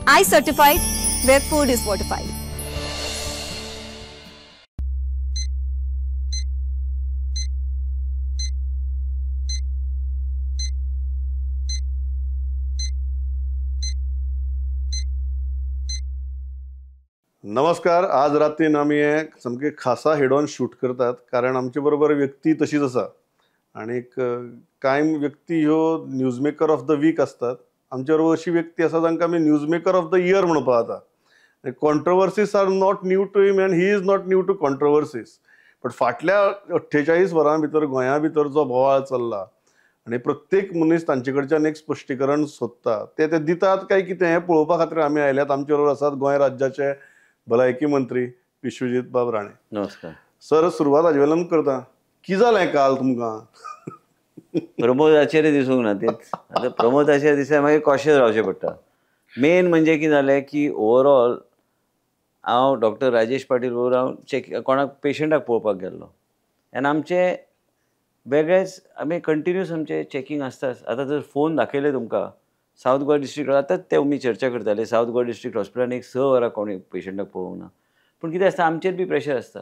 I certified where food is fortified. नमस्कार. आज रात्री आम्ही एक सामके खासा हेड ऑन शूट करतात कारण आमचे बरोबर व्यक्ती तशीच आसा आणि कांय व्यक्ती ह्यो news maker of the week असतात. आमचे बरोबर अशी व्यक्ती आसा जांकां आमी news maker of the year म्हणपा जाता. Controversies are not new to him and he is not new to controversies. But फाटल्या 48 वरां भितर गोंया भितर जो बोवाळ चल्ला आणि प्रत्येक मनीस तांचे कडच्यान एक स्पश्टीकरण सोदता ते दितात काय कितें हें पळोवपा खातीर आमी आयल्यात. आमचे बरोबर आसात गोंय राज्याचे भलायकी मंत्री विश्वजीत बाब राणे. नमस्कार सर. सुरवात हाजे वेल्यान करता. कितें जालें काल तुमकां? प्रमोदाचेर दिसूंक ना तेच. आतां प्रमोदाचेर दिसल्यार मागीर कॉशियस रावचें पडटा. मेन म्हणजे कितें जालें की ओवरऑल हांव डॉक्टर राजेश पाटील बरोबर हांव कोणाक पेशंटाक पळोवपाक गेल्लो आनी आमचे वेगळेच आमी कंटिन्यूस आमचे चॅकींग आसताच. आतां जर फोन दाखयले तुमकां सावथ गोवा डिस्ट्रिक्ट आतांच ते आमी चर्चा करताले सावथ गोवा डिस्ट्रिक्ट हॉस्पिटलान एक 6 वरां कोणी पेशंटाक पळोवंक ना. पूण कितें आसता आमचेर बी प्रेशर आसता.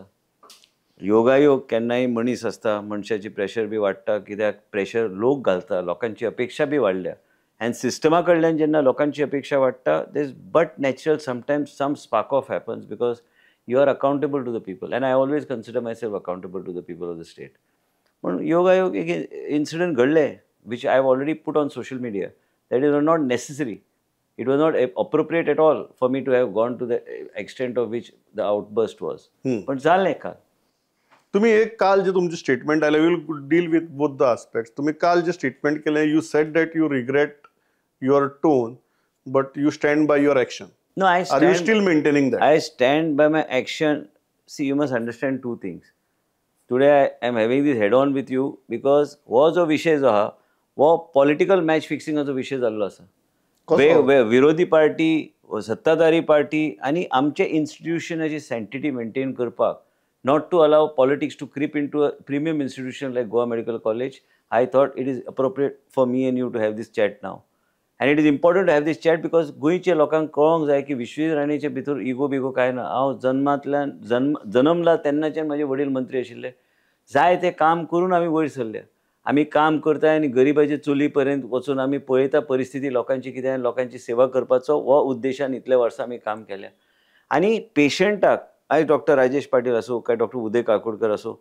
योगायोग केन्नाय मनीस आसता मनशाची प्रेशर बी वाडटा कित्याक प्रेशर लोक घालता. लोकांची अपेक्षा बी वाडल्या आनी सिस्टमा कडल्यान जेन्ना लोकांची अपेक्षा वाडटा there is but natural sometimes some spark off happens because you are accountable to the people and I always consider myself accountable to the people of the state. पूण योगायोग एक इन्सिडंट घडले which I have already put on social media. That is not necessary. It was not appropriate at all for me to have gone to the extent of which the outburst was. पण झालं काल. तुम्ही एक काल जे तुमचे statement आयले will deal with both the aspects. तुम्ही काल जे स्टेटमेंट केले you sed that you regret your tone but you stand by your action. No, I stand. Are you still maintaining that? I stand by my action. See, you must understand two things. Today I am having this head on with you because हो जो विषय जो हा वो political match फिक्सिंगाचो विशय जाल्लो आसा. विरोधी पार्टी सत्ताधारी पार्टी आनी आमचे इन्स्टिट्यूशनाची सँटिटी मेंटेन करपाक not to allow politics to creep into a premium institution like Goa medical college. I thought it is appropriate for me and you to have this chat now and it is important to have this chat because गोंयचे लोकांक कळोंक जाय की विश्वजीत राणेचे भितर ego बिगो काय ना. हांव जन्मांतल्यान जन्मला तेन्नाच्यान म्हाजे वडील मंत्री आशिल्ले. जाय ते काम करून आमी वयर सरले. आमी काम करताय आनी गरिबाचे चुली पर्यंत वचून आमी पळयता परिस्थिती लोकांची कितें आनी लोकांची सेवा करपाचो हो उद्देशान इतले वर्सां आमी काम केल्या. आनी पेशंटाक आयज डॉक्टर राजेश पाटील आसूं काय डॉक्टर उदय काकोडकर आसूं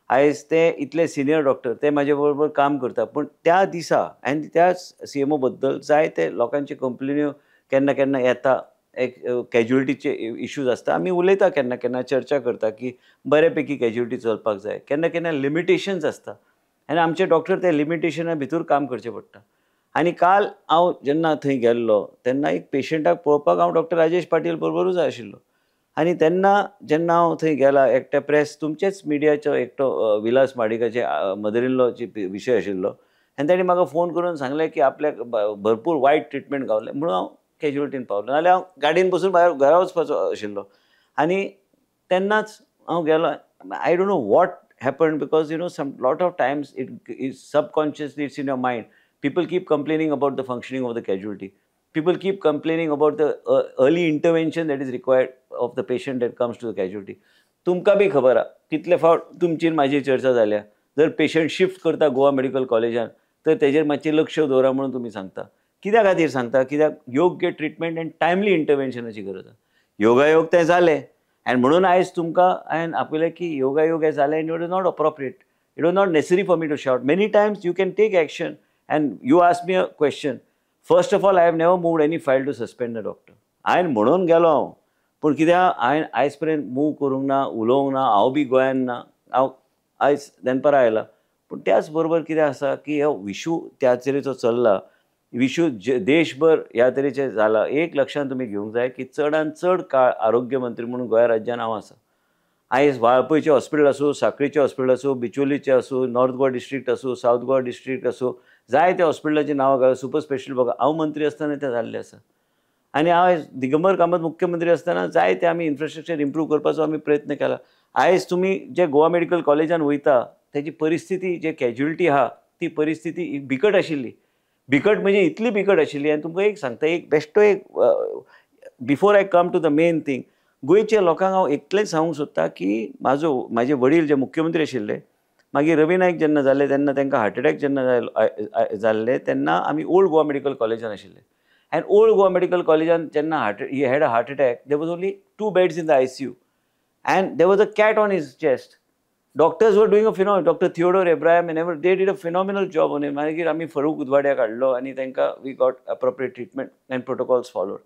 आयज ते इतले सिनियर डॉक्टर ते म्हाजे बरोबर काम करता. पूण त्या दिसा आनी त्याच CMO बद्दल जाय ते लोकांची कंप्लेन्यो केन्ना केन्ना येता. एक कॅज्युअलिटीचे इश्यूज आसता. आमी उलयता केन्ना केन्ना चर्चा करता की बऱ्यापैकी कॅज्युअलिटी चलपाक जाय. केन्ना केन्ना लिमिटेशन्स आसता आनी आमचे डॉक्टर ते लिमिटेशना भितर काम करचें पडटा. आनी काल हांव जेन्ना थंय गेल्लो तेन्ना एक पेशंटाक पळोवपाक हांव डॉक्टर राजेश पाटील बरोबरूच आशिल्लो. आनी तेन्ना जेन्ना हांव थंय गेला एकटे प्रेस तुमचेच मिडियाचो एकटो विलास माडिकाचे मदर इन लॉचे विशय आशिल्लो आनी ताणें म्हाका फोन करून सांगलें की आपल्याक भरपूर वायट ट्रिटमेंट गावलें म्हणून हांव कॅज्युअलिटीन पावलो. नाजाल्यार हांव गाडयेन बसून भायर घरा वचपाचो आशिल्लो. आनी तेन्नाच हांव गेलो. I don't know what happened because some lot of times it is subconsciously it's in your mind. People keep complaining about the functioning of the casualty. People keep complaining about the early intervention that is required of the patient that comes to the casualty. तुमकां बी खबर आहा कितले फावट तुमची म्हाजी चर्चा जाल्या. जर पेशंट शिफ्ट करता गोवा मेडिकल कॉलेजान तर तेजेर मातशें लक्ष दवरा म्हणून तुमी सांगता. कित्या खातीर सांगता? कित्याक योग्य ट्रिटमेंट आनी टायमली इंटरवेन्शनाची गरज आसा. योगायोग तें जालें आनी म्हणून आयज तुमकां हांवें आपयलें की योगायोग हें जालें आनी it was not appropriate. It was not necessary for me to shout. Many times you can take action and you ask me a question. First of all I have never moved any file to suspend the doctor. हांवें म्हणून गेलो हांव. पूण कित्याक हांवें आयज पर्यंत move करूंक ना उलोवंक ना. हांव बी गोंयान ना. हांव आयज दनपारा आयला. पूण त्याच बरोबर कितें आसा की हो इशू त्या तरेचो चल्ला. इशू देशभर ह्या तरेचे जाला. एक लक्षांत तुमी घेवंक जाय की चडांत चड काळ आरोग्य मंत्री म्हणून गोंय राज्यान हांव आसा. आयज वाळपयचें हॉस्पिटल आसूं सांखळीचें हॉस्पिटल आसूं बिचोलीचें आसूं नॉर्थ गोवा डिस्ट्रिक्ट आसूं सावथ गोवा डिस्ट्रिक्ट आसूं जाय त्या हॉस्पिटलाचीं नांवां घाल. सुपर स्पेशल बघा हांव मंत्री आसतना तें जाल्लें आसा. आनी हांव दिगंबर कामत मुख्यमंत्री आसतना जाय ते आमी इन्फ्रास्ट्रक्चर इम्प्रूव करपाचो आमी प्रयत्न केला. आयज तुमी जे गोवा मेडिकल कॉलेजान वयता तेजी परिस्थिती जे कॅज्युअलिटी आहा ती परिस्थिती बिकट आशिल्ली. बिकट म्हणजे इतली बिकट आशिल्ली. आनी तुमकां एक सांगता एक बेश्टो एक before I come to the main thing, गोंयच्या लोकांक हांव एकलेंच सांगूंक सोदतां की म्हाजे वडील जे मुख्यमंत्री आशिल्ले, मागीर रवी नायक जेन्ना जाले तेन्ना तांकां हार्ट अटॅक जेन्ना जाल्ले तेन्ना आमी ओल्ड गोवा मेडिकल कॉलेजान आशिल्ले. एंड ओल्ड गोवा मेडिकल कॉलेजान जेन्ना he had a heart attack, there was only 2 beds in the ICU and there was a cat on his chest. Doctors were doing a phenomenal, Dr. Theodore Abraham and they did a phenomenal job on him. मागीर आमी फरूक उदवाड्याक हाडलो आनी तांकां we got appropriate treatment and protocols followed.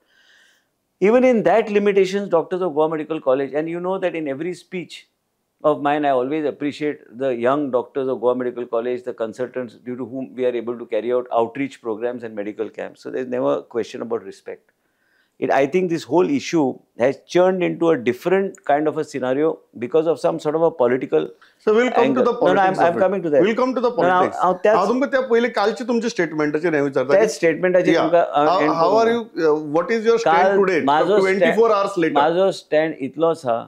Even in that limitations, doctors of Goa Medical College, and you know that in every speech of mine, I always appreciate the young doctors of Goa Medical College, the consultants due to whom we are able to carry out outreach programs and medical camps. So there's never a question about respect. I think this whole issue has churned into a different kind of a scenario because of some sort of a political. So we'll come angle. to the politics. No, I'm coming to that. We'll come to the politics. हांव तुमकां त्या पयलीं कालची तुमची स्टेटमेंटाचेर हें विचारता. त्या स्टेटमेंटाचेर तुमकां how are you? What is your stand today? 24 hours later. म्हाजो स्टँड इतलोच आहा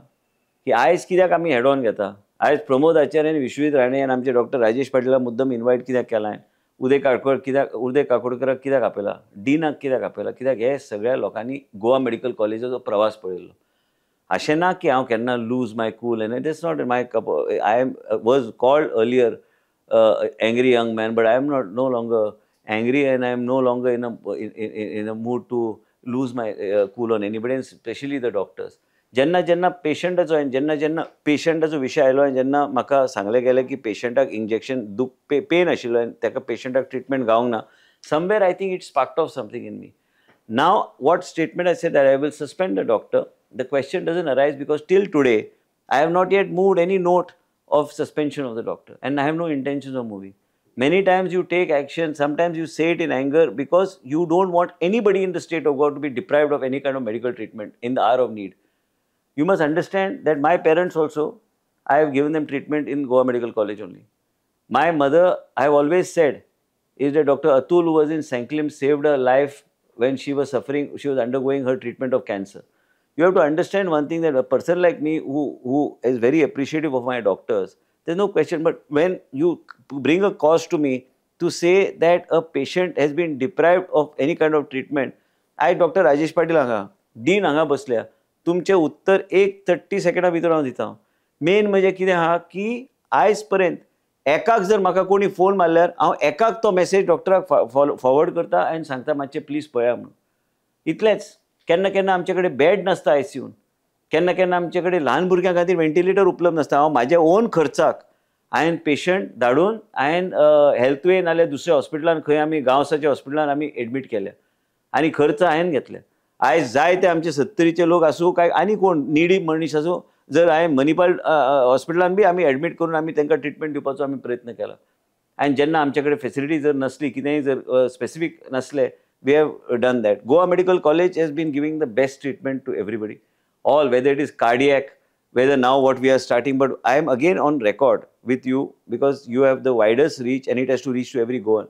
की आयज कित्याक आमी हेड ऑन घेता. आयज प्रमोद आचार्य आनी विश्वजीत राणे आनी आमचे डॉक्टर राजेश पाटीला मुद्दम इन्वायट कित्याक केलां, उदय काकोडकराक कित्याक आपयला, डीनाक कित्याक आपयला, कित्याक हे सगळ्या लोकांनी गोवा मेडिकल कॉलेजाचो प्रवास पळयल्लो. अशें ना की हांव केन्ना lose my cool and that's not my cup. I was called earlier angry young man, but I am not no longer angry and I am no longer in a mood to lose my cool on anybody and specially the doctors. जेन्ना पेशंटाचो जेन्ना पेशंटाचो विशय आयलो आनी जेन्ना म्हाका सांगलें गेलें की पेशंटाक इंजेक्शन पेन आशिल्लो आनी ताका पेशंटाक ट्रिटमेंट गावंक ना, somewhere I think it sparked off something in me. Now what statement I said that I will suspend the doctor, the question doesn't arise because till today I have not yet moved any note of suspension of the doctor and I have no intentions of moving. Many times you take action, sometimes you say it in anger because you don't want anybody in the state of Goa to be deprived of any kind of medical treatment in the hour of need. You must understand that my parents also, I have given them treatment in Goa Medical College only. My mother, I have always said, is that Dr. Atul, who was in Sanklim, saved her life when she was suffering, she was undergoing her treatment of cancer. You have to understand one thing, that a person like me who is very appreciative of my doctors, there's no question, but when you bring a cause to me to say that a patient has been deprived of any kind of treatment, I, Dr. Rajesh Patil हांगा, Dean हांगा बसल्या, तुमचें उत्तर 30 सेकंडा भितर हांव दितां. Main म्हणजे कितें आहा की आयज पर्यंत एकाक जर म्हाका कोणी फोन मारल्यार हांव एकाक तो मेसेज डॉक्टराक फॉरवर्ड करता आनी सांगता मातशें प्लीज पळया म्हणून. इतलेंच. केन्ना केन्ना आमचे कडेन बेड नासता आयसीयून, केन्ना केन्ना आमचे कडेन ल्हान भुरग्यां खातीर व्हेंटिलेटर उपलब्ध नासता. हांव म्हाज्या ओन खर्चाक हांवें पेशंट धाडून हांवें हेल्थवे नाल्यार दुसऱ्या हॉस्पिटलान खंय आमी गांवसाच्या हॉस्पिटलान आमी एडमीट केल्या आनी खर्च हांवें घेतले. आयज जाय ते आमचे 70चे लोक आसूं काय आनी कोण निडी मनीस आसूं, जर हांवें मणिपाल हॉस्पिटलान बी आमी एडमीट करून आमी तांकां ट्रिटमेंट दिवपाचो आमी प्रयत्न केला. आनी जेन्ना आमचे कडेन फेसिलिटी जर नसली, कितेंय जर स्पेसिफीक नसलें, we have done that. Goa medical college has been giving the best treatment to everybody, all, whether it is cardiac, whether now what we are starting, but I am again on record with you because you have the widest reach and it has to reach to every Goan.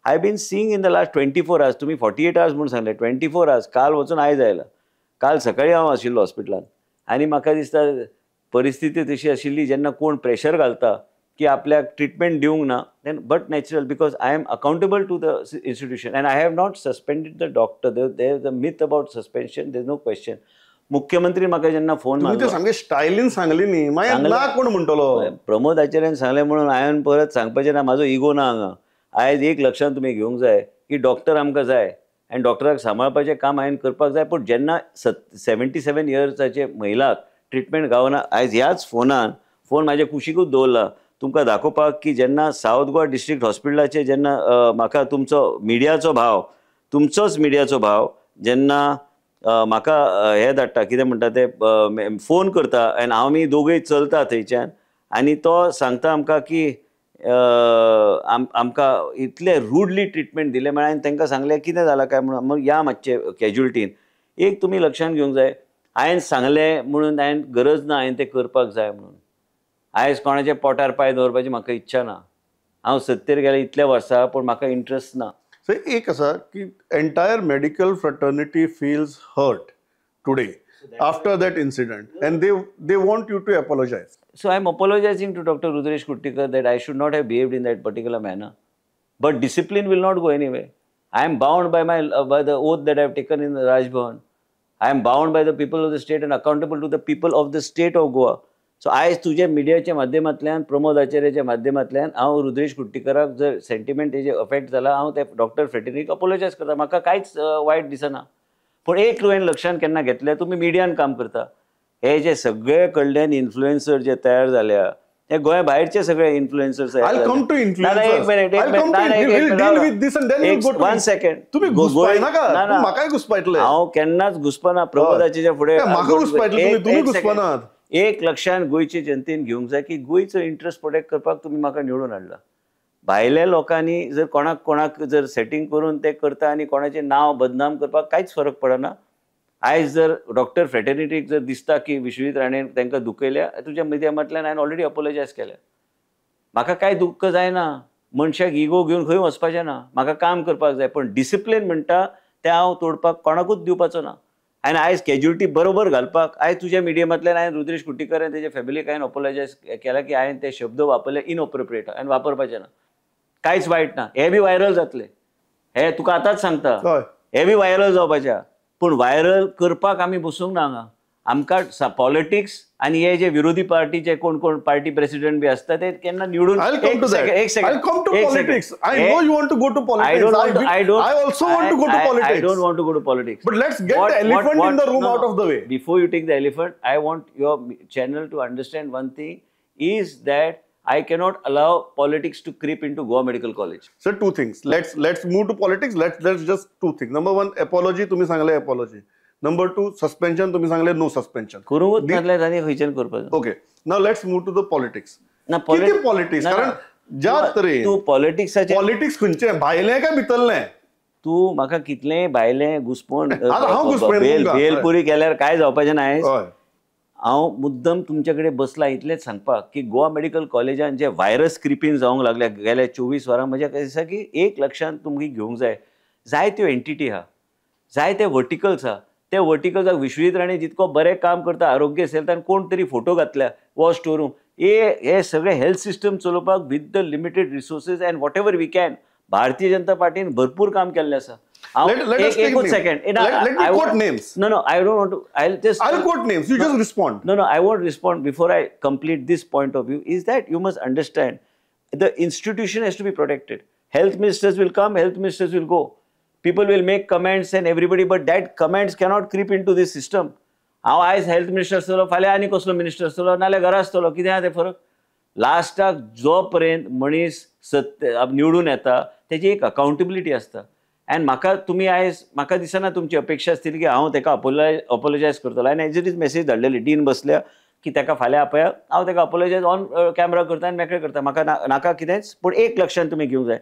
I have been seeing in the last 24 hours, तुम्ही 48 hours म्हणून सांगले, 24 hours, काल वचून आयज आयला. काल सकाळी हांव आशिल्लो हॉस्पिटलान आनी म्हाका दिसता परिस्थिती तशी आशिल्ली जेन्ना कोण प्रेशर घालता की आपल्याक ट्रिटमेंट दिवंक ना, then but natural because I am accountable to the institution and I have not suspended the doctor. There is a myth about suspension, there is no question. मुख्यमंत्री म्हाका जेन्ना फोन मारलो, सामकें स्टायलीन सांगली न्ही, मागीर ना कोण म्हणटलो. प्रमोद आचार्यान सांगलें म्हणून हांवें परत सांगपाचें ना, म्हाजो इगो ना हांगा. आयज एक लक्षांत तुमी घेवंक जाय की डॉक्टर आमकां जाय आनी डॉक्टराक सांबाळपाचें काम हांवें करपाक जाय. पूण जेन्ना 77 इयर्साचे महिलाक ट्रिटमेंट गावना, आयज ह्याच फोन म्हाज्या कुशीकूच दवरला तुमकां दाखोवपाक की जेन्ना सावथ गोवा डिस्ट्रिक्ट हॉस्पिटलाचे जेन्ना म्हाका तुमचोच मिडियाचो भाव जेन्ना म्हाका हे धाडटा, कितें म्हणटा ते फोन करता आनी आमी दोगूय चलता थंयच्यान आनी तो सांगता आमकां की आमकां इतले रूडली ट्रिटमेंट दिले म्हळ्यार. हांवें तांकां सांगलें कितें जालां काय म्हणून, मग या मातशें कॅज्युअलिटीन. एक तुमी लक्षांत घेवंक जाय, हांवें सांगलें म्हणून हांवें गरज ना हांवें तें करपाक जाय म्हणून. आयज कोणाच्या पोटार पांय दवरपाची म्हाका इच्छा ना. हांव 70 गेले इतल्या वर्सां, पूण म्हाका इंट्रस्ट ना. सो एक आसा की entire medical fraternity feels hurt today after that incident and they want you to apologise. So I am apologizing to Dr. Rudresh Kuttikar that I should not have behaved in that particular manner. But discipline will not go anywhere. I am bound by the oath that I have taken in the Raj Bhavan. I am bound by the people of the state and accountable to the people of the state of Goa. So आयज तुझे मिडियाच्या माध्यमांतल्यान प्रमोद आचार्याच्या माध्यमांतल्यान हांव रुद्रेश कुट्टीकराक जर sentiment तेजे affect जाला हांव त्या डॉक्टर फ्रेटर्निटीक अपोलोजायज करता. म्हाका कांयच वायट दिसना. पूण एक तुवें लक्षांत केन्ना घेतलें, तुमी मिडियान काम करता, हे जे सगळे कडल्यान इन्फ्लुएन्सर जे तयार जाल्या, हे गोंया भायरचे सगळे influencers I'll come to influencers. I'll come to we'll deal with this and then we'll go to 1 second. तुम्ही घुसपाय नाका. म्हाकाय घुसपायतले. हांव केन्नाच घुसपना प्रमोदाच्या फुडें. म्हाका घुसपायतले तुम्ही घुसपनात. एक लक्षान गोंयचे जनतेन घेवंक जाय की गोंयचो इंट्रस्ट प्रोटेक्ट करपाक तुम्ही म्हाका निवडून हाडला. भायल्या लोकांनी जर कोणाक जर सेटिंग करून ते करता आनी कोणाचें नांव बदनाम करपाक कांयच फरक पडना. आयज जर डॉक्टर फ्रेटर्निटीक जर दिसता की विश्वजीत राणेन तांकां दुखयल्या, तुज्या माध्यमांतल्यान हांवें ऑलरेडी अपोलोजायज केल्या. म्हाका कांय दुख्ख जायना. मनशाक इगो घेवन खंय वचपाचें ना. म्हाका काम करपाक जाय, पण डिसिप्लीन म्हणटा तें हांव तोडपाक कोणाकूच दिवपाचो ना. हांवें आयज कॅज्युलिटी बरोबर घालपाक आयज तुज्या मिडियमांतल्यान हांवें रुद्रेश कुट्टीकर आनी तेजे फॅमिलीक हांवें अपोलोजायज केला की हांवें ते शब्द वापरले इनअप्रोप्रिएट, हांवें वापरपाचे ना. कांयच वायट ना. हे बी व्हायरल जातले, हे तुका आतांच सांगता. हे बी व्हायरल जावपाचे. पूण व्हायरल करपाक आमी बसूंक ना हांगा. आमकां पॉलिटिक्स आनी हे जे विरोधी पार्टीचे कोण कोण पार्टी प्रेसिडेंट बी असता ते केन्ना निवडून I don't want to go to politics. But let's get the elephant in the room out of the way. Before you take the elephant, I want your channel to understand one thing is that I cannot allow politics to creep into Goa Medical College. So two things. Let's move to politics. Let's just two things. Number one, apology. तुम्ही सांगले apology. Number two, suspension. तुम्ही सांगले no suspension. करूंक नासल्यार तांणी खंयच्यान करपाचें. Okay. Now let's move to the politics. ना किती politics? कारण ज्या तरेन तूं पॉलिटिक्साचें पॉलिटिक्स खंयचें भायलें काय भितरलें? तूं म्हाका कितलेंय भायलें घुसपण हांव घुसपण बेलपुरी केल्यार कांय जावपाचें ना. हय. हांव मुद्दम तुमचे कडेन बसला इतलेंच सांगपाक की गोवा मेडिकल कॉलेजान जे व्हायरस क्रिपीन जावंक लागल्या गेल्या 24 वरां म्हज्या दिसता की एक लक्षांत तुमकां घेवंक जाय. जाय त्यो एंटिटी आहा, जाय ते वर्टिकल्स आहा. ते वर्टिकल्साक विश्वजीत राणे जितको बरें काम करता आरोग्य सेल्तान कोण तरी फोटो घातल्या वो स्टोर रूम हे सगळे हेल्थ सिस्टम चलोवपाक with the limited resources and whatever we can. भारतीय जनता पार्टीन भरपूर काम केल्लें आसा. एकूच second. No, I don't want to. I'll quote names. You just respond. No, I won't respond. Before I complete this point of view, is that you must understand the institution has to be protected. Health ministers will come, health ministers will go. People will make comments and everybody, but that comments cannot creep into this system. हांव आयज health minister आसतलो, फाल्यां आनी कसलो minister आसतलो, नाल्यार घरा आसतलो. कितें आहा तें फरक? लास्टाक जो पर्यंत मनीस निवडून येता तेजी एक अकाउंटेबिलिटी आसता. एंड म्हाका तुमी आयज म्हाका दिसना तुमची अपेक्षा आसतली की हांव ताका अपोलोजायज करतलो. हांवें एज इट इज मेसेज धाडलेली डीन बसल्या की ताका फाल्यां आपया, हांव ताका अपोलोजायज ऑन कॅमेरा करता आनी मेकळे करता. म्हाका नाका कितेंच. पूण एक लक्षांत तुमी घेवंक जाय,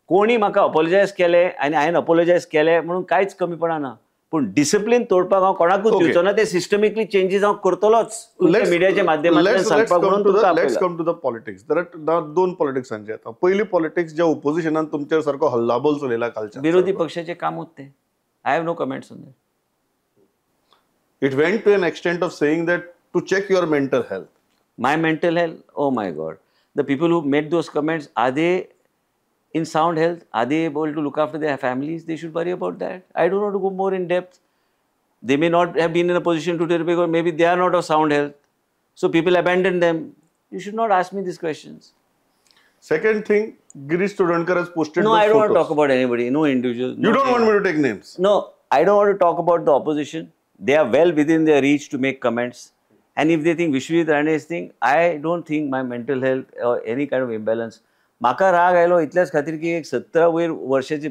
कोणी म्हाका अपोलोजायज केलें आनी हांवें अपोलोजायज केलें म्हणून कांयच कमीपणा ना. पूण डिसिप्लीन तोडपाक हांव कोणाकूच दिवचो ना. ते सिस्टमिकली चेंजीस हांव करतलोच मिडियाच्या माध्यमांतल्यान सांगपाक म्हणून तुका. Let's come to the politics. There are दोन पॉलिटिक्सांचे येता. पयली पॉलिटिक्स ज्या ओपोजिशनान तुमच्या सारको हल्लाबोल चलयला कालच्या विरोधी पक्षाचे कामूच ते. I have no comments on that. It went to an extent of saying that to check your mental health. My mental health, oh my God. The people who made those comments, are they in sound health? Are they able to look after their families? They should worry about that. I don't want to go more in depth. They may not have been in a position to tell because maybe they are not of sound health. So people abandon them. You should not ask me these questions. Second thing, Girish Chodhankar has posted. No, I don't want to talk about anybody. No individual. You don't want me to take names? No, I don't want to talk about the opposition. They are well within their reach to make comments. And if they think Vishwajit Rane's thing, I don't think my mental health or any kind of imbalance. म्हाका राग आयलो इतल्याच खातीर की एक 17 वयर वर्षाची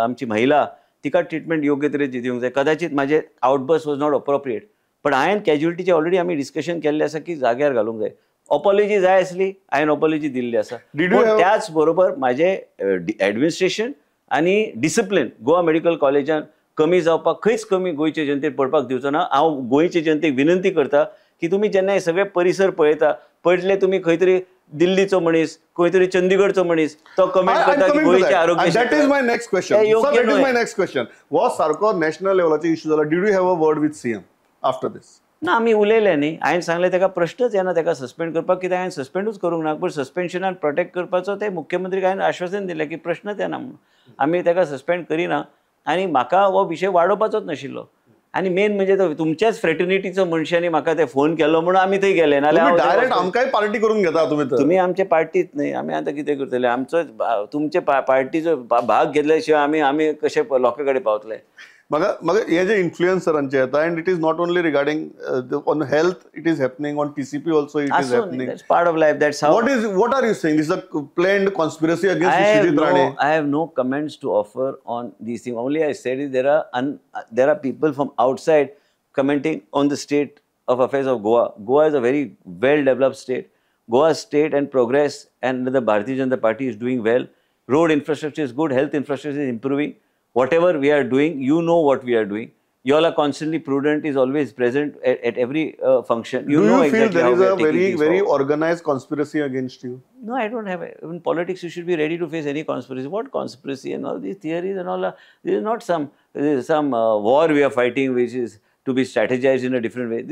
आमची महिला तिका ट्रिटमेंट योग्य तरेन दिवंक जाय. कदाचित म्हाजे आउटबर्स्ट वॉज नॉट अप्रोप्रिएट. पण हांवें कॅज्युलिटीचे ऑलरेडी आमी डिस्कशन केल्लें आसा की जाग्यार घालूंक जाय. अपॉलॉजी जाय आसली, हांवें अपॉलॉजी दिल्ली आसा. त्याच बरोबर म्हाजे एडमिनिस्ट्रेशन आनी डिसिप्लीन गोवा मेडिकल कॉलेजान कमी जावपाक खंयच कमी गोंयचे जनतेक पडपाक दिवचो ना. हांव गोंयचे जनतेक विनंती करता की तुमी जेन्ना हे सगळे परिसर पळयता, पळयतले तुमी खंय तरी दिल्लीचो मनीस, खंय तरी चंदीगडचो मनीस तो कमेंट करता की गोंयचे आरोग्य. That is my next question. That is my next question. हो सारको नॅशनल लेवलाचो इश्यू जाला. Did you have a word with CM after this? ना, आमी उलयले न्ही. हांवें सांगलें ताका प्रश्नच येना ताका सस्पेंड करपाक. कित्याक हांवें सस्पेंडूच करूंक ना. पूण सस्पेन्शनान प्रोटेक्ट करपाचो ते मुख्यमंत्रीक हांवें आश्वासन दिलें की प्रश्नच येना म्हणून. आमी ताका सस्पेंड करिना. आनी म्हाका हो विशय वाडोवपाचोच नाशिल्लो. आणि मेन म्हणजे तो तुमच्याच फ्रेटर्निटीचो मनशांनी म्हाका ते फोन केलो म्हणून आमी थंय गेले. नाल्यार डायरेक्ट आमकांय पार्टी करून घेता तुमी तर. तुम्ही आमचे पार्टीत नाही, आम्ही आता कितें करतले? आमचो तुमचे पार्टीचो भाग घेतल्या शिवाय आमी कशे लोकां कडेन पावतले? म्हाका हे जे इन्फ्लुएन्सरांचे येता end it is not only regarding on health, it is happening on TCP also, it is happening. That's part of life. That's how. What are you saying? This is a planned conspiracy against Shishijit Rane. I have no comments to offer on these things. Only I said is there are people from outside commenting on the state of affairs of Goa. Goa is a very well-developed state. Goa state and progress and the Bharatiya Janata Party is doing well. Road infrastructure is good. Health infrastructure is improving. Whatever we are doing, you know what we are doing. You all are constantly prudent, is always present at every function. Do you exactly feel there is a taking very things organized conspiracy against you? No, I don't have it. In politics, you should be ready to face any conspiracy. What conspiracy and all these theories and all? This is not some war we are fighting, which is to be strategized in a different way.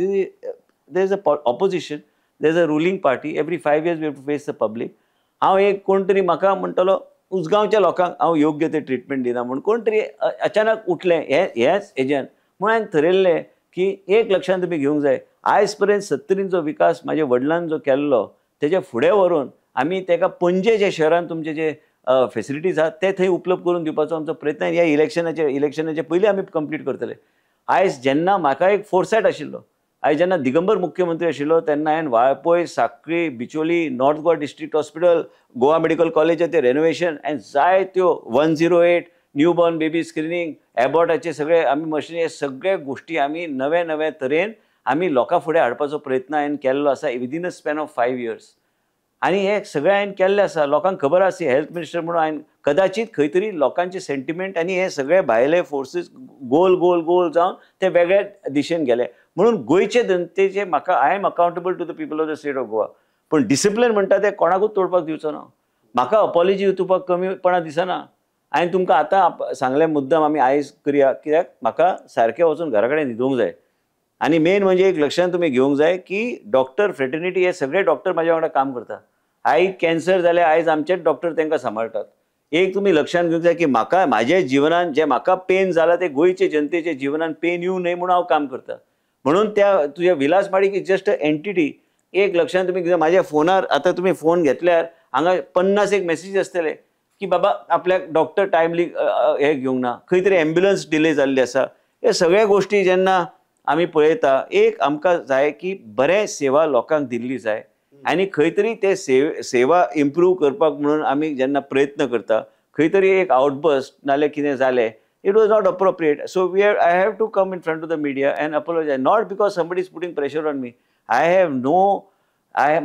There is a opposition. There is a ruling party. Every 5 years we have to face the public. हांव एक कोण तरी म्हाका म्हणटलो उसगांवच्या लोकांक हांव योग्य ते ट्रिटमेंट दिना म्हणून कोण तरी अचानक उठलें हेच हेज्यान म्हणून हांवें थारायल्लें की एक लक्षांत तुमी घेवंक जाय. आयज पर्यंत 70रींचो विकास म्हाज्या वडिलांन जो केल्लो तेजे फुडें व्हरून आमी तेका पणजे जे शहरान तुमचे जे फेसिलिटीज आहात ते थंय उपलब्ध करून दिवपाचो आमचो प्रयत्न ह्या इलेक्शनाचे पयलीं आमी कंप्लीट करतले. आयज जेन्ना म्हाका एक फोरसायट आशिल्लो, आयज जेन्ना दिगंबर मुख्यमंत्री आशिल्लो तेन्ना हांवें Valpoi, Sankhali, Bicholim, north Goa district hospital, Goa medical कॉलेजाचें रेनोवेशन आनी जायत्यो 108 न्यू बॉर्न बेबी स्क्रिनींग, एबॉर्टाचे सगळे आमी मशिनी, हे सगळे गोश्टी आमी नवे तरेन आमी लोकां फुडें हाडपाचो प्रयत्न हांवें केल्लो आसा within a span of 5 years. आनी हे सगळें हांवें केल्लें आसा. लोकांक खबर आसा हेल्थ मिनिस्टर म्हणून हांवें कदाचित खंय तरी लोकांचे सेंटिमेंट आनी हे सगळे भायले फोर्सीस गोल जावन ते वेगळ्या दिशेन गेले. म्हणून गोंयचे जनतेचे म्हाका I am accountable to the people of the state of Goa. पण डिसिप्लीन म्हणटा ते कोणाकूच तोडपाक दिवचो ना. म्हाका अपॉलॉजी दिवपाक कमीपणा दिसना. हांवें तुमकां आतां सांगलें मुद्दम आमी आयज करया, कित्याक म्हाका सारकें वचून घरा कडेन न्हिदूंक जाय. आनी मेन म्हणजे एक लक्षांत तुमी घेवंक जाय की डॉक्टर फ्रेटर्निटी हे सगळे डॉक्टर म्हाज्या वांगडा काम करता. आयज कॅन्सर जाल्यार आयज आमचेच डॉक्टर तांकां सांबाळटात. एक तुमी लक्षांत घेवंक जाय की म्हाका म्हाज्या जिवनान जे म्हाका पेन जाला ते गोंयचे जनतेच्या जिवनान पेन येवं न्हय म्हणून हांव काम करता. म्हणून त्या तुझ्या विलास पाडीक इज जस्ट अ एंटिटी. एक लक्षांत तुमी घेवंक, म्हाज्या फोनार आतां तुमी फोन घेतल्यार हांगा 50 मेसेज आसतले की बाबा आपल्याक डॉक्टर टायमली हे घेवंक ना, खंय तरी एम्ब्युलन्स डिले जाल्ली आसा. हे सगळे गोश्टी जेन्ना आमी पळयता, एक आमकां जाय की बरें सेवा लोकांक दिल्ली जाय आनी खंय तरी ते सेवा इम्प्रूव करपाक म्हणून आमी जेन्ना प्रयत्न करता, खंय तरी एक आउटबस्ट नाल्यार कितें जालें, it was not appropriate. So I have to come in front of the media and apologize. Not because somebody is putting pressure on me.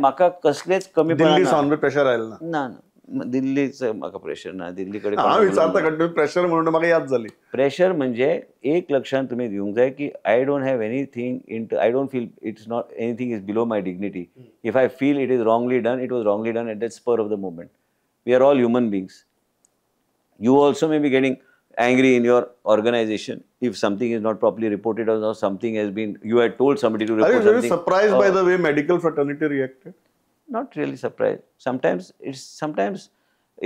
म्हाका कसलेच कमीपणा दिल्ली प्रेशर आयला ना. दिल्लीचं म्हाका प्रेशर ना. दिल्ली कडेन हांव विचारता कंटिन्यू प्रेशर म्हणून म्हाका याद जाली. प्रेशर म्हणजे एक लक्षांत तुमी घेवंक जाय की I don't have anything I don't feel it's not anything is below my dignity. If I feel it is wrongly done, it was wrongly done at that spur of the moment. We are all human beings. You also may be getting angry in your organization if something is not properly reported or something has been, you had told somebody to report something. Are you very surprised by the way medical fraternity reacted? Not really surprised. Sometimes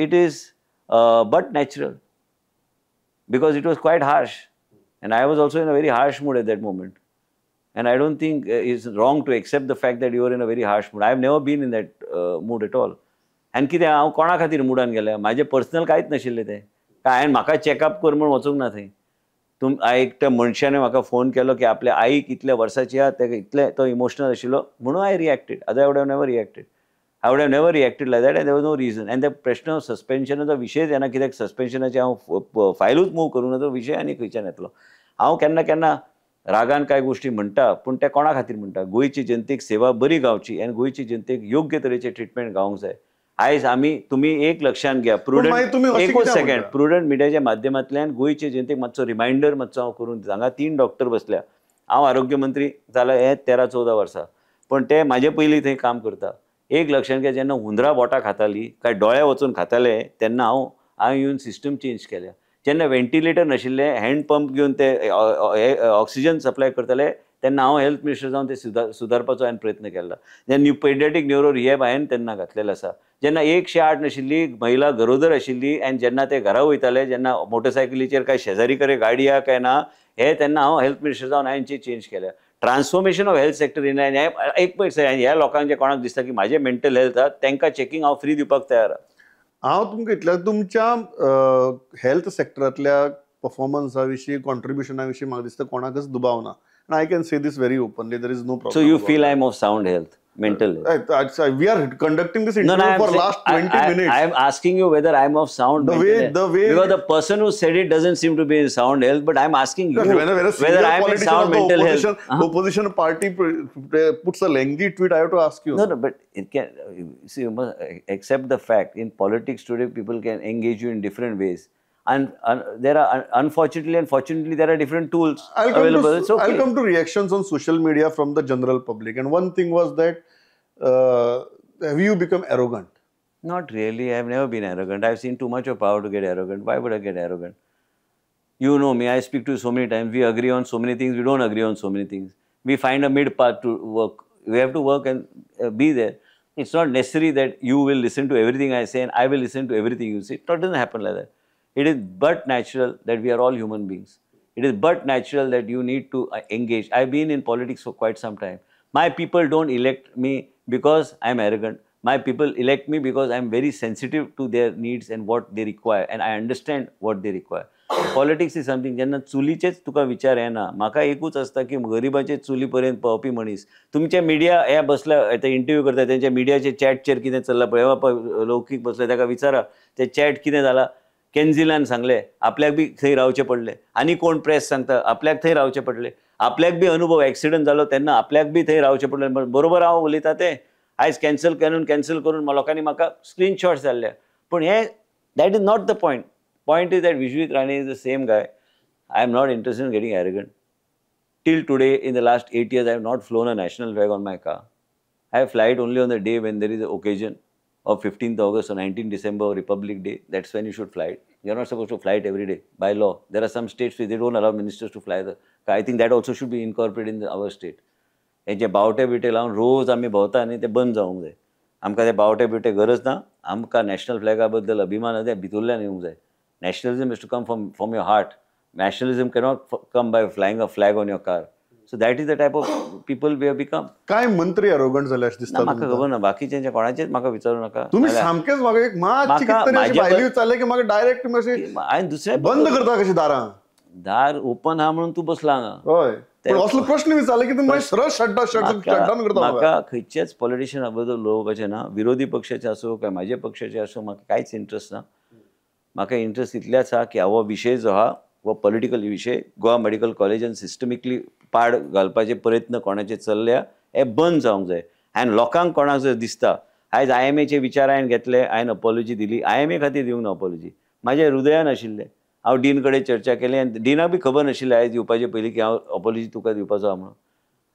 it is but natural, because it was quite harsh and I was also in a very harsh mood at that moment, and I don't think it's wrong to accept the fact that you are in a very harsh mood. I have never been in that mood at all. आनी कितें हांव कोणा खातीर मुडान गेलें? म्हाजें personal कांयच नाशिल्लें तें. हांवें म्हाका चॅकअप कर म्हूण वचूंक ना थंय. एकट्या मनशाने म्हाका फोन केलो की आपल्या आईक इतल्या वर्साची आहा, तेका इतले तो इमोशनल आशिल्लो म्हणून I reacted. I would have never reacted like that, and there was no reason. एंड ते प्रश्न सस्पेन्शनाचो विशयच येना, कित्याक सस्पेन्शनाचे हांव फायलूच मूव करूं ना, तो विशय आनी खंयच्यान येतलो. हांव केन्ना रागान कांय गोश्टी म्हणटा, पूण ते कोणा खातीर म्हणटा? गोंयची जनतेक सेवा बरी गावची आनी गोंयची जनतेक योग्य तरेचें ट्रिटमेंट गावंक जाय. आयज तुमी एक लक्षांत घ्या, एकूच सेकंड, प्रुडंट मिडियाच्या माध्यमांतल्यान गोंयचे जनतेक मातसो रिमायंडर हांव करून दिता. हांगा 3 डॉक्टर बसल्या. हांव आरोग्य मंत्री जाला हे 13-14 वर्सां, पण ते म्हाजे पयलीं थंय काम करता. एक लक्षांत घ्या, जेन्ना हुंदरां बोटां खातालीं काय दोळे वचून खाताले तेन्ना हांव येवन सिस्टम चेंज केल्या. जेन्ना व्हेंटिलेटर नाशिल्ले, हँड पंप घेवन ते ऑक्सिजन सप्लाय करताले तेन्ना हांव हेल्थ मिनिस्टर जावन ते सुदारपाचो हांवें प्रयत्न केला. जेन्ना पेडियाट्रीक न्युरो रिहॅब हांवें तेन्ना घातलेलो आसा. जेन्ना 108 नाशिल्ली महिला गरोदर आशिल्ली आनी जेन्ना ते घरा वयताले, जेन्ना मोटरसायकलीचेर काय शेजारी कडेन गाडी आहा काय ना हे तेन्ना हांव हेल्थ मिनिस्टर जावन हांवें चेंज केल्या. Transformation of health sector in एक पळय ह्या लोकांक जे कोणाक दिसता की म्हाजे मेंटल हेल्थ आहा तांकां चॅकींग हांव फ्री दिवपाक तयार आहा. हांव तुमकां इतल्या तुमच्या हेल्थ सेक्टरांतल्या परफॉर्मन्सा विशीं कॉन्ट्रिब्युशना विशीं म्हाका दिसता कोणाकच दुबाव ना. And I can say this very openly. There is no problem. So you about feel that. I'm of sound health, mental health? We are conducting this interview for last 20 minutes. I am asking you whether I'm of sound mental health. Because the person who said it doesn't seem to be in sound health, but I'm asking you whether I'm in sound mental health. Opposition party puts a lengthy tweet. I have to ask you. No, but it can. See, you must accept the fact. In politics today, people can engage you in different ways. And there are, unfortunately and fortunately, there are different tools available. It's okay. I'll come to reactions on social media from the general public. And one thing was that, have you become arrogant? Not really. I've never been arrogant. I've seen too much of power to get arrogant. Why would I get arrogant? You know me. I speak to you so many times. We agree on so many things. We don't agree on so many things. We find a mid path to work. We have to work and be there. It's not necessary that you will listen to everything I say and I will listen to everything you say. It doesn't happen like that. It is but natural that we are all human beings. It is but natural that you need to engage. I've been in politics for quite some time. My people don't elect me because I'm arrogant. My people elect me because I'm very sensitive to their needs and what they require. And I understand what they require. Politics is something, जेन्ना चुलीचेच तुका विचार येना, म्हाका एकूच आसता की गरिबाचे चुली पर्यंत पावपी मनीस. तुमचे मिडिया ह्या बसल्या इंटरव्यू करता तेंच्या मिडियाचे चॅटचेर कितें चल्लां पळय, लौकीक बसले ताका विचारा ते चॅट कितें जाला. केन्झिलान सांगले आपल्याक बी थंय रावचें पडलें. आनी कोण प्रेस सांगता आपल्याक थंय रावचें पडलें. आपल्याक बी अनुभव एक्सिडंट जालो तेन्ना आपल्याक बी थंय रावचें पडलें. बरोबर हांव उलयतां तें आयज कॅन्सल करून लोकांनी म्हाका स्क्रीनशॉट्स जाल्ले. पूण हे that is not the point. Point is that Vishwajit Rane is the same guy. I am not interested in getting arrogant. Till today in the last 8 years I have not flown a national flag on my car. I fly it only on the day when there is an occasion of 15th August or 19th December or Republic Day. That's when you should fly it. You're not supposed to fly it every day by law. There are some states where they don't allow ministers to fly the car. I think that also should be incorporated in our state. हेचे बावटे बिवटे लावन रोज आमी भोंवता न्ही ते बंद जावंक जाय. आमकां ते बावटे बिवटे गरज ना. आमकां नॅशनल फ्लॅगा बद्दल अभिमान आसा भितरल्यान येवंक जाय. Nationalism is to come from your heart. Nationalism cannot come by flying a flag on your car. So that is the type of people we have become. काय मंत्री arrogant झाले अशें दिसता म्हाका खबर ना. बाकीच्यांचे कोणाचेच म्हाका विचारूं नाका. तुम्ही सामकेच म्हाका एक मातशी कितें तरी अशी भायली चालले की म्हाका डायरेक्ट मातशें हांवें दुसऱ्या बंद करता कशी दारां. दार ओपन आहा म्हणून तूं बसला हांगा. होय. पण असलो प्रश्न विचारले की तुम्ही मागीर सरळ शटडाउन करता. म्हाका खंयच्याच पॉलिटिशियना बद्दल उलोवपाचें ना. विरोधी पक्षाचे आसूं काय म्हाजे पक्षाचे आसूं म्हाका कांयच इंट्रस्ट ना. म्हाका इंट्रस्ट इतलेंच आहा की हो विशय जो आहा हो पॉलिटिकल विशय गोवा मेडिकल कॉलेजान सिस्टमिकली पाड घालपाचे प्रयत्न कोणाचे चल्ल्या हे बंद जावंक जाय. आनी लोकांक कोणाक जर दिसता आयज IMAचे विचार हांवें घेतले, हांवें अपॉलॉजी दिली. IMA खातीर दिवंक ना अपॉलॉजी. म्हाज्या हृदयान आशिल्लें. हांव डीन कडेन चर्चा केली आनी डिनाक बी खबर नाशिल्लें आयज येवपाचे पयलीं की हांव अपॉलॉजी तुका दिवपाचो आहा म्हणून.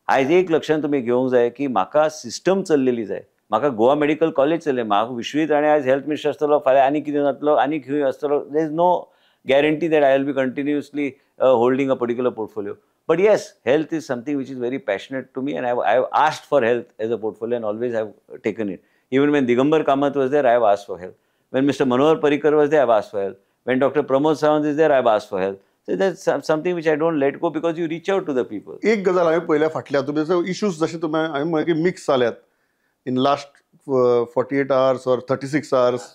आयज एक लक्षांत तुमी घेवंक जाय की म्हाका सिस्टम चल्लेली जाय. म्हाका गोवा मेडिकल कॉलेज चल्लें. म्हाका विश्वजीत राणे आयज हेल्थ मिनिस्टर आसतलो, फाल्यां आनी कितें जातलो, आनी खंय आसतलो. There is no guarantee that I will be continuously holding a particular portfolio. But yes, health is something which is very passionate to me, and I have asked for health as a portfolio and always have taken it. Even when Digambar Kamath was there, I have asked for health. When Mr. Manohar Parrikar was there, I have asked for health. When Dr. Pramod Sawant is there, I have asked for health. So that's something which I don't let go because you reach out to the people. एक गजाल हांवें पयल्या फाटल्या तुमचे issues जशे तुमी हांवें म्हळ्यार मिक्स जाल्यात in last 48 hours or 36 hours.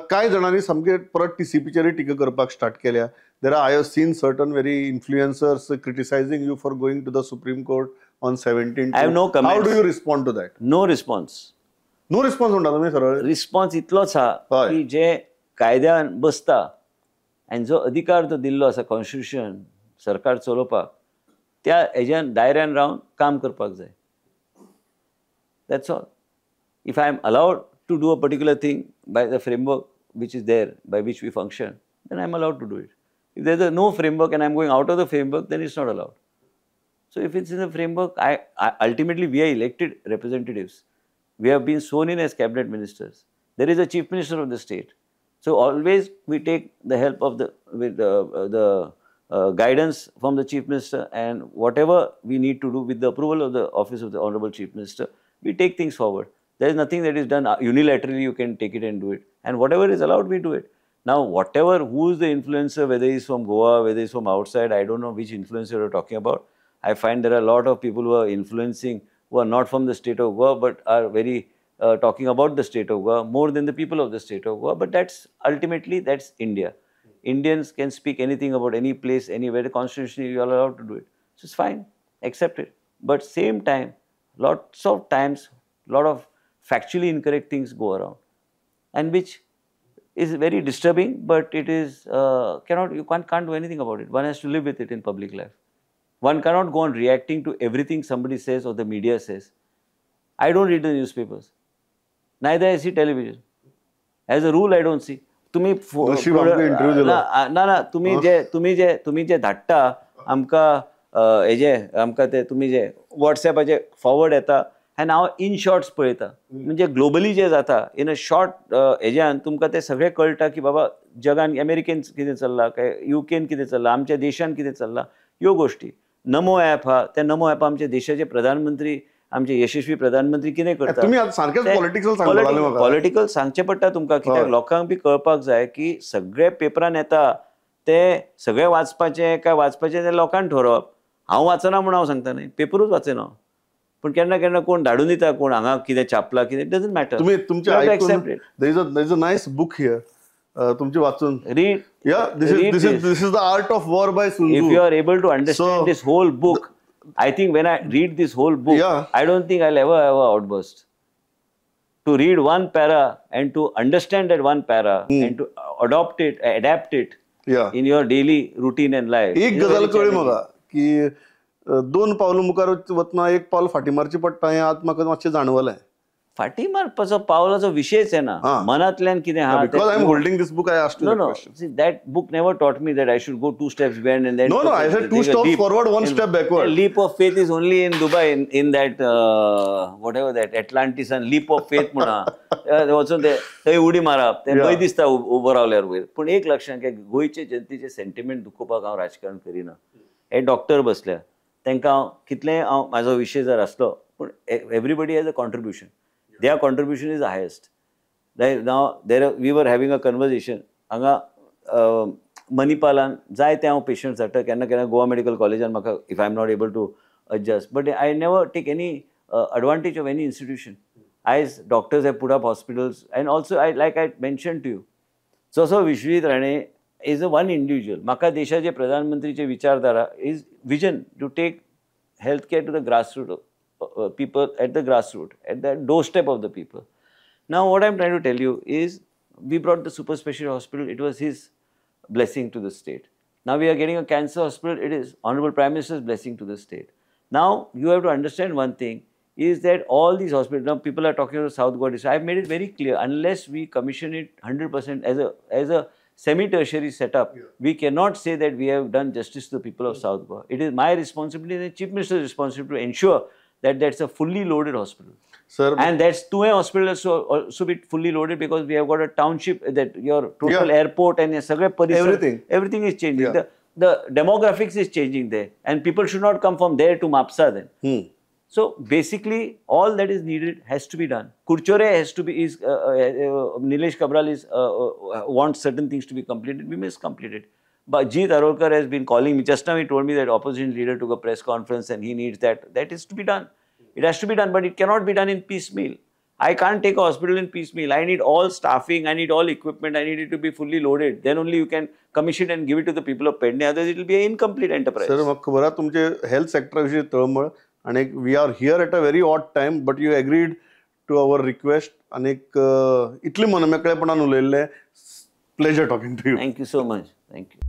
कांय जाणांनी सामके परत TCPचेर टिका करपाक स्टार्ट केल्या. There I have seen certain very influencers criticising you for going to the Supreme Court on 17. I have no comments. How do you respond to that? No response. No response म्हणटा तुमी सरळ? Response इतलोच आहा की जे कायद्यान बसता आनी जो अधिकार जो दिल्लो आसा कॉन्स्टिट्यूशन सरकार चलोवपाक त्या हेज्यान दायऱ्यान रावन काम करपाक जाय. That's all. If I am allowed to do a particular thing by the framework which is there, by which we function, then I'm allowed to do it. If there's no framework and I'm going out of the framework, then it's not allowed. So if it's in the framework, ultimately we are elected representatives. We have been sworn in as cabinet ministers. There is a chief minister of the state. So always we take the help of the guidance from the Chief Minister, and whatever we need to do with the approval of the office of the Honorable Chief Minister, we take things forward. There is nothing that is done unilaterally. You can take it and do it, and whatever is allowed, we do it. Now, whatever, who is the influencer, whether he's from Goa, whether he's from outside, I don't know which influencer you're talking about. I find there are a lot of people who are influencing who are not from the state of Goa but are very talking about the state of Goa more than the people of the state of Goa. But that's ultimately, that's India. Indians can speak anything about any place, anywhere. The constitution, you are allowed to do it. So it's fine, accept it. But same time, lots of times, lot of factually incorrect things go around, and which is very disturbing. But it is you can't do anything about it. One has to live with it in public life. One cannot go on reacting to everything somebody says or the media says. I don't read the newspapers. Neither I see television. As a rule, I don't see. तुम्ही ना तुम्ही जे धाडटा आमकां हेजे आमकां ते तुम्ही जे WhatsAppचे फॉरवर्ड येता हें हांव इन शॉर्ट्स पळयता. म्हणजे ग्लोबली जे जाता इन अ शॉर्ट हेज्यान तुमकां ते सगळें कळटा की बाबा जगान अमेरिकेन कितें चल्लां काय युकेन कितें चल्लां आमच्या देशान कितें चल्लां ह्यो गोश्टी. नमो ॲप हा, त्या नमो ॲप आमच्या देशाचे प्रधानमंत्री आमचे यशस्वी प्रधानमंत्री कितें करतात. पॉलिटिकल सांगचें पडटा तुमकां, कित्याक लोकांक बी कळपाक जाय की सगळे पेपरान येता ते सगळे वाचपाचें काय वाचपाचें तें लोकांक ठरोवप. हांव वाचना म्हूण हांव सांगता न्ही, पेपरूच वाचना हांव. पूण केन्ना केन्ना कोण धाडून दिता, कोण हांगा कितें छापला कितें, doesn't matter. There is a nice book here, तुमचे वाचून read. Yeah this is the art of war by sun Tzu. If you are able to understand this whole book, I think when I read this whole book, I don't think I'll ever have an outburst. To read one para and to understand that one para and to adapt it in your daily routine and life. एक गजाल कळ्ळी म्हाका की दोन पावलं मुखार वतना एक पावल फाटी मारची पडटा हें आज म्हाका मातशें जाणवलें. फाटी मारपाचो पावलाचो विशयच येना, मनांतल्यान कितें आहा. Because I'm holding this book, I asked you that question. See, that book never taught me that I should go 2 steps behind and then. No, I said 2 steps forward, 1 step backward. Leap of faith is only in Dubai, in that whatever that Atlantis and leap of faith म्हणा. वचून ते थंय उडी मारप तें भंय दिसता उबो रावल्यार वयर. पूण एक लक्षांत घे, गोंयचे जनतेचे सेंटिमेंट दुखोवपाक हांव राजकारण करिना. हे डॉक्टर बसल्या, तांकां हांव कितलेंय म्हाजो विशय जर आसलो, पूण everybody has a contribution. Their contribution is the highest. Now we were having a conversation. Hanga Manipal जायते हांव पेशंट्स धाडटा, केन्ना केन्ना गोवा मेडिकल कॉलेजान म्हाका if I'm not able to adjust. But I never take any advantage of any institution. As doctors have put up hospitals, and also like I mentioned to you, जसो Vishwajeet Rane is a one individual. म्हाका देशाचे प्रधानमंत्रीचे विचारधारा is vision to take healthcare to the grassroots. People at the grassroots, at the doorstep of the people. Now, what I'm trying to tell you is, we brought the super specialty hospital. It was his blessing to the state. Now we are getting a cancer hospital. It is Honorable Prime Minister's blessing to the state. Now you have to understand one thing is that all these hospitals, now people are talking about South Goa district. I've made it very clear, unless we commission it 100% as a semi-tertiary setup, we cannot say that we have done justice to the people of South Goa. It is my responsibility and the Chief Minister's responsibility to ensure that that's a fully loaded hospital. Sir, and that's two-way hospital also be fully loaded, because we have got a township, that your total airport and everything is changing. The demographics is changing there, and people should not come from there to Mapsa then. So basically all that is needed has to be done. Kurchore has to be, Nilesh Kabral wants certain things to be completed. We must complete it. But Jeet Arolkar has been calling me. Just now he told me that opposition leader took a press conference and he needs that. That is to be done. It has to be done, but it cannot be done in piecemeal. I can't take a hospital in piecemeal. I need all staffing, I need all equipment, I need it to be fully loaded. Then only you can commission and give it to the people of Pedne. Otherwise it will be an incomplete enterprise. Sir, म्हाका खबर आहा तुमचे health sector विशीं तळमळ, आनी we are here at a very odd time, but you agreed to our request. आनी इतले मनमेकळेपणान उलयल्ले. Pleasure talking to you. Thank you so much. Thank you.